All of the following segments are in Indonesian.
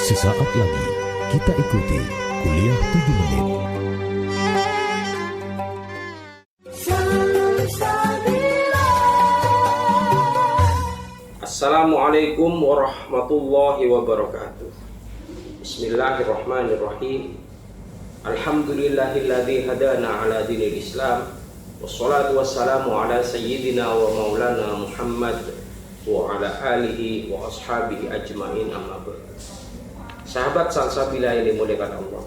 Sesaat lagi kita ikuti kuliah 7 menit. Assalamualaikum warahmatullahi wabarakatuh. Bismillahirrahmanirrahim. Alhamdulillahilladzi hadana ala dinil Islam. Wassalatu wassalamu ala sayyidina wa maulana Muhammad wa ala alihi wa ashabihi ajma'in, amma ba'd. Sahabat salsabila yang dimuliakan Allah,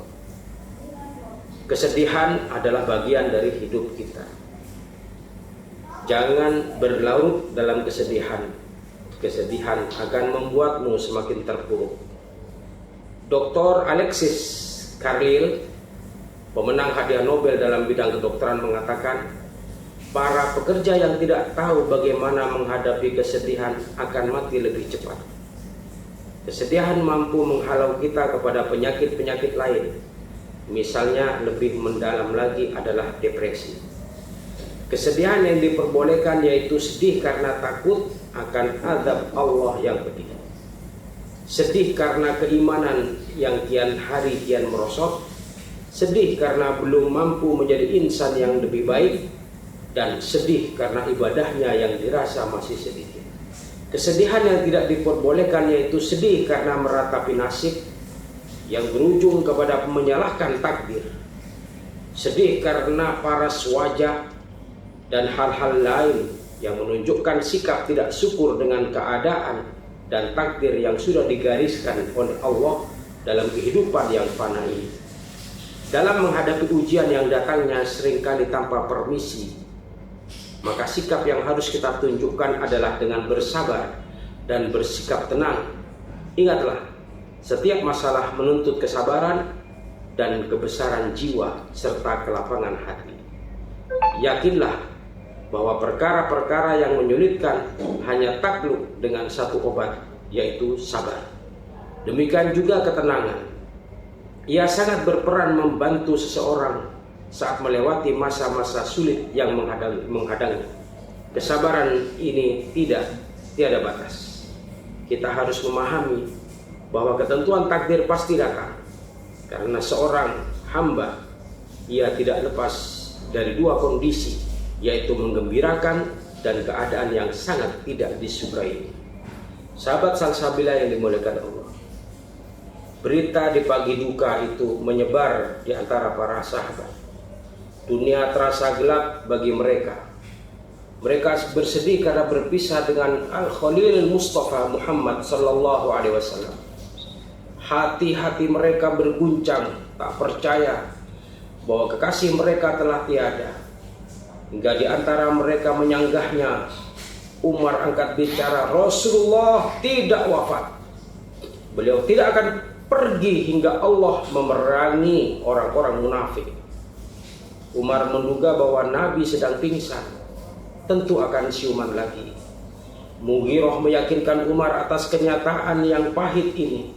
kesedihan adalah bagian dari hidup kita. Jangan berlarut dalam kesedihan. Kesedihan akan membuatmu semakin terpuruk. Dr. Alexis Carrel, pemenang hadiah Nobel dalam bidang kedokteran, mengatakan, para pekerja yang tidak tahu bagaimana menghadapi kesedihan akan mati lebih cepat. Kesedihan mampu menghalau kita kepada penyakit-penyakit lain. Misalnya lebih mendalam lagi adalah depresi. Kesedihan yang diperbolehkan yaitu sedih karena takut akan azab Allah yang pedih. Sedih karena keimanan yang kian hari kian merosot. Sedih karena belum mampu menjadi insan yang lebih baik. Dan sedih karena ibadahnya yang dirasa masih sedikit. Kesedihan yang tidak diperbolehkan yaitu sedih karena meratapi nasib yang berujung kepada menyalahkan takdir. Sedih karena paras wajah dan hal-hal lain yang menunjukkan sikap tidak syukur dengan keadaan dan takdir yang sudah digariskan oleh Allah dalam kehidupan yang fana ini. Dalam menghadapi ujian yang datangnya seringkali tanpa permisi, maka sikap yang harus kita tunjukkan adalah dengan bersabar dan bersikap tenang. Ingatlah, setiap masalah menuntut kesabaran dan kebesaran jiwa serta kelapangan hati. Yakinlah bahwa perkara-perkara yang menyulitkan hanya takluk dengan satu obat, yaitu sabar. Demikian juga ketenangan. Ia sangat berperan membantu seseorang saat melewati masa-masa sulit yang menghadang. Kesabaran ini tiada batas. Kita harus memahami bahwa ketentuan takdir pasti datang. Karena seorang hamba, ia tidak lepas dari dua kondisi, yaitu menggembirakan dan keadaan yang sangat tidak disukai. Sahabat salsabila yang dimuliakan Allah, berita di pagi duka itu menyebar di antara para sahabat. Dunia terasa gelap bagi mereka. Mereka bersedih karena berpisah dengan Al-Khalil Mustafa Muhammad sallallahu alaihi wasallam. Hati-hati mereka berguncang, tak percaya bahwa kekasih mereka telah tiada. Hingga di antara mereka menyanggahnya, Umar angkat bicara, Rasulullah tidak wafat. Beliau tidak akan pergi hingga Allah memerangi orang-orang munafik. Umar menduga bahwa Nabi sedang pingsan, tentu akan siuman lagi. Mughirah meyakinkan Umar atas kenyataan yang pahit ini.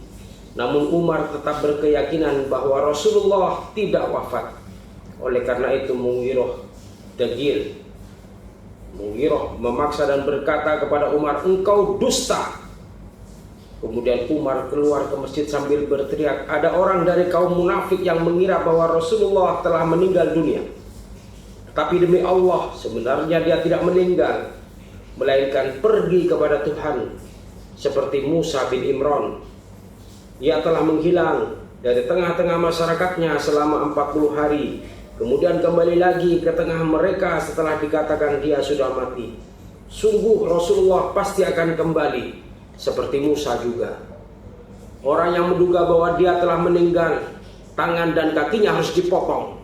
Namun Umar tetap berkeyakinan bahwa Rasulullah tidak wafat. Oleh karena itu Mughirah degil. Mughirah memaksa dan berkata kepada Umar, engkau dusta. Kemudian Umar keluar ke masjid sambil berteriak, ada orang dari kaum munafik yang mengira bahwa Rasulullah telah meninggal dunia. Tapi demi Allah, sebenarnya dia tidak meninggal, melainkan pergi kepada Tuhan. Seperti Musa bin Imran, ia telah menghilang dari tengah-tengah masyarakatnya selama 40 hari. Kemudian kembali lagi ke tengah mereka setelah dikatakan dia sudah mati. Sungguh Rasulullah pasti akan kembali. Seperti Musa juga. Orang yang menduga bahwa dia telah meninggal, tangan dan kakinya harus dipotong.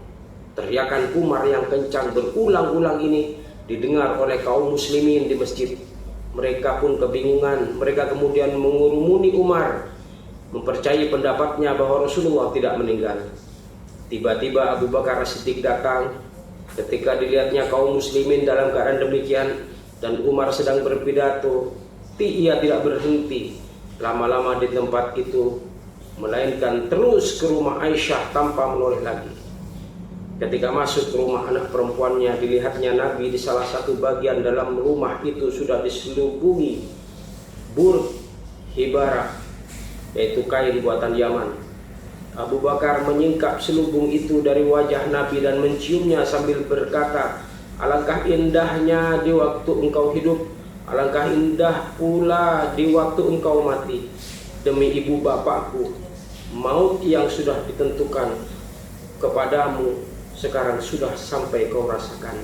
Teriakan Umar yang kencang berulang-ulang ini didengar oleh kaum muslimin di masjid. Mereka pun kebingungan. Mereka kemudian mengurumuni Umar, mempercayai pendapatnya bahwa Rasulullah tidak meninggal. Tiba-tiba Abu Bakar As-Siddiq datang. Ketika dilihatnya kaum muslimin dalam keadaan demikian dan Umar sedang berpidato, ia tidak berhenti lama-lama di tempat itu, melainkan terus ke rumah Aisyah tanpa menoleh lagi. Ketika masuk ke rumah anak perempuannya, dilihatnya Nabi di salah satu bagian dalam rumah itu sudah diselubungi buruk hibara yaitu kain buatan Yaman. Abu Bakar menyingkap selubung itu dari wajah Nabi dan menciumnya sambil berkata, "Alangkah indahnya di waktu engkau hidup, alangkah indah pula di waktu engkau mati. Demi ibu bapakku, maut yang sudah ditentukan kepadamu sekarang sudah sampai kau rasakan.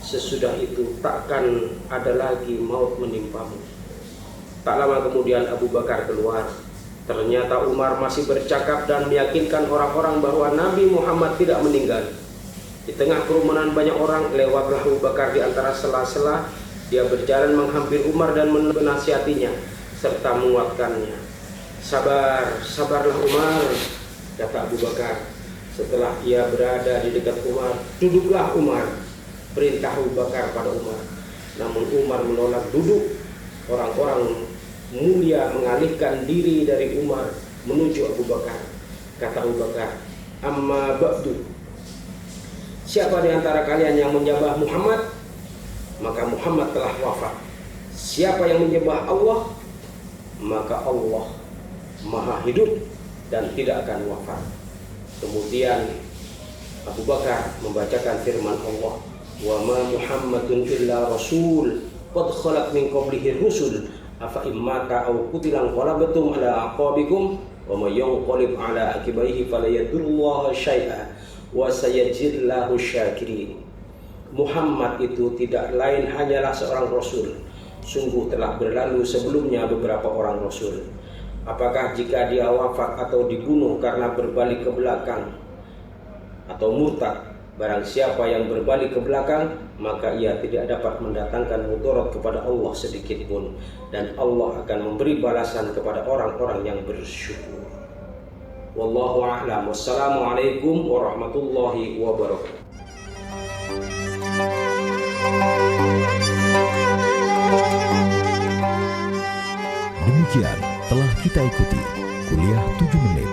Sesudah itu takkan ada lagi maut menimpamu." Tak lama kemudian Abu Bakar keluar. Ternyata Umar masih bercakap dan meyakinkan orang-orang bahwa Nabi Muhammad tidak meninggal. Di tengah kerumunan banyak orang, lewatlah Abu Bakar di antara sela-sela. Dia berjalan menghampiri Umar dan menasihatinya serta menguatkannya. "Sabar, sabarlah Umar," kata Abu Bakar. Setelah ia berada di dekat Umar, "Duduklah Umar," perintah Abu Bakar pada Umar. Namun Umar menolak duduk. Orang-orang mulia mengalihkan diri dari Umar menuju Abu Bakar. Kata Abu Bakar, "Amma ba'du, siapa di antara kalian yang menyembah Muhammad? Maka Muhammad telah wafat. Siapa yang menyembah Allah? Maka Allah Maha hidup dan tidak akan wafat." Kemudian Abu Bakar membacakan firman Allah, "Wa ma Muhammadun illa rasul qad khalat min qablihi rusul afa immata aw qutilan qalabatum ala aqabikum wa may yanqalib ala akibaihi falayadurrullaha syai'a wa sayajzillahu syakirin." Muhammad itu tidak lain hanyalah seorang rasul. Sungguh telah berlalu sebelumnya beberapa orang rasul. Apakah jika dia wafat atau dibunuh karena berbalik ke belakang atau murtad, barang siapa yang berbalik ke belakang, maka ia tidak dapat mendatangkan mudarat kepada Allah sedikit pun, dan Allah akan memberi balasan kepada orang-orang yang bersyukur. Wallahu a'lam. Wassalamualaikum warahmatullahi wabarakatuh. Demikian telah kita ikuti kuliah 7 menit